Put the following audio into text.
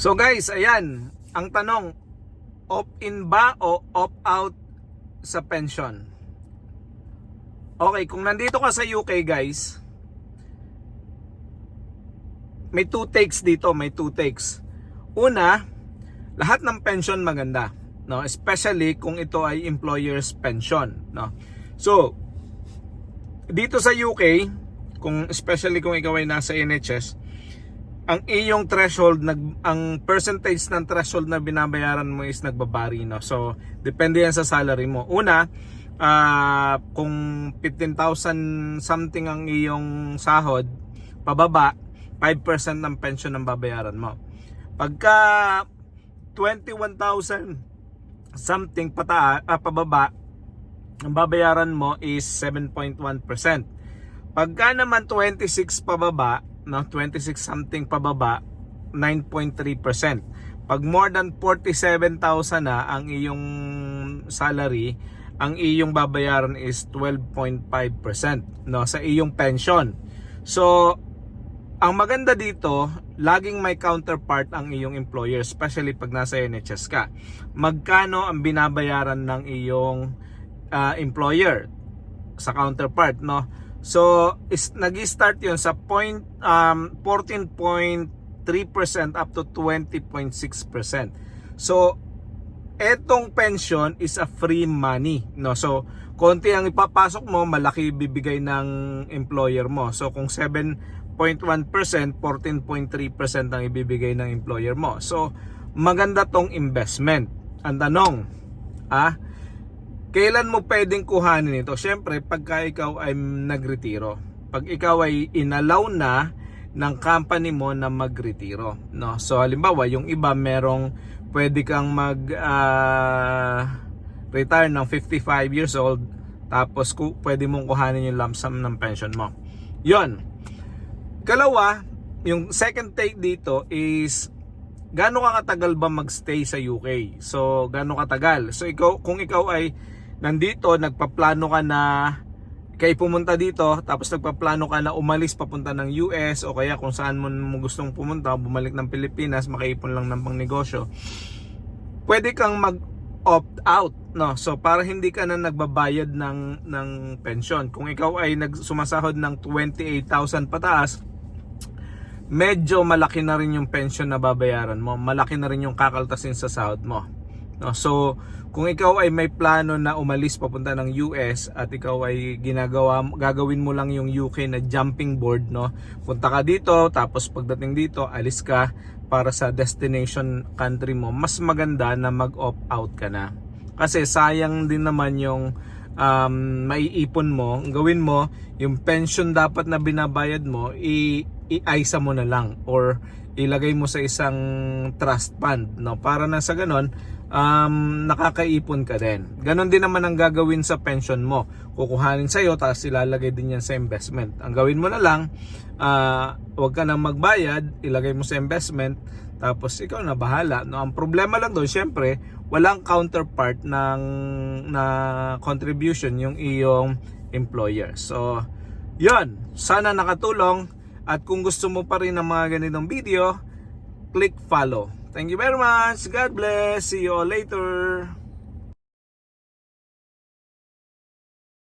So guys, ayan, ang tanong, opt-in ba o opt-out sa pension? Okay, kung nandito ka sa UK guys, may two takes dito, may two takes. Una, lahat ng pension maganda, no? Especially kung ito ay employer's pension, no? So, dito sa UK, especially kung ikaw ay nasa NHS, ang iyong threshold, ang percentage ng threshold na binabayaran mo is nagbabari, no? So, depende yan sa salary mo. Una, kung 15,000 something ang iyong sahod, pababa, 5% ng pension ang babayaran mo. Pagka 21,000 something pababa, ang babayaran mo is 7.1%. Pagka naman 26 pababa, no, 26 something pababa, 9.3%. Pag more than 47,000 na ang iyong salary, ang iyong babayaran is 12.5%, no, sa iyong pension. So, ang maganda dito, laging may counterpart ang iyong employer, especially pag nasa NHS ka. Magkano ang binabayaran ng iyong employer sa counterpart, no? So, nag-start yun sa 14.3% up to 20.6%. So, etong pension is a free money, no? So, konti ang ipapasok mo, malaki bibigay ng employer mo. So, kung 7.1%, 14.3% ang ibibigay ng employer mo. So, maganda tong investment. Ang tanong, kailan mo pwedeng kuhanin ito? Siyempre, pagka ikaw ay nagretiro. Pag ikaw ay inallow na ng company mo na magretiro, no? So, halimbawa, yung iba merong pwede kang retire ng 55 years old, tapos pwede mong kuhanin yung lump sum ng pension mo. Yon. Kalawa, yung second take dito is gaano ka katagal ba magstay sa UK? So, gaano katagal? So, kung ikaw ay nandito, nagpaplano ka na kay pumunta dito, tapos nagpaplano ka na umalis papunta ng US o kaya kung saan mo gustong pumunta, bumalik ng Pilipinas, makaipon lang ng pangnegosyo, pwede kang mag-opt out, no? So, para hindi ka na nagbabayad ng pension. Kung ikaw ay sumasahod ng 28,000 pataas, medyo malaki na rin yung pension na babayaran mo, malaki na rin yung kakaltasin sa sahod mo, no? So, kung ikaw ay may plano na umalis papunta ng US at ikaw ay gagawin mo lang yung UK na jumping board, no? Punta ka dito, tapos pagdating dito, alis ka para sa destination country mo, mas maganda na mag-opt out ka na. Kasi sayang din naman yung maiipon mo. Ang gawin mo, yung pension dapat na binabayad mo, i-aisa mo na lang or ilagay mo sa isang trust fund, no? Para na sa ganon, nakakaipon ka din. Ganon din naman ang gagawin sa pension mo. Kukuhanin sa'yo, tapos ilalagay din yan sa investment. Ang gawin mo na lang, huwag ka nang magbayad, ilagay mo sa investment, tapos ikaw na bahala, no? Ang problema lang doon, syempre, walang counterpart na contribution yung iyong employer. So, yon, sana nakatulong. At kung gusto mo pa rin ng mga ganitong video, click follow. Thank you very much. God bless. See you all later.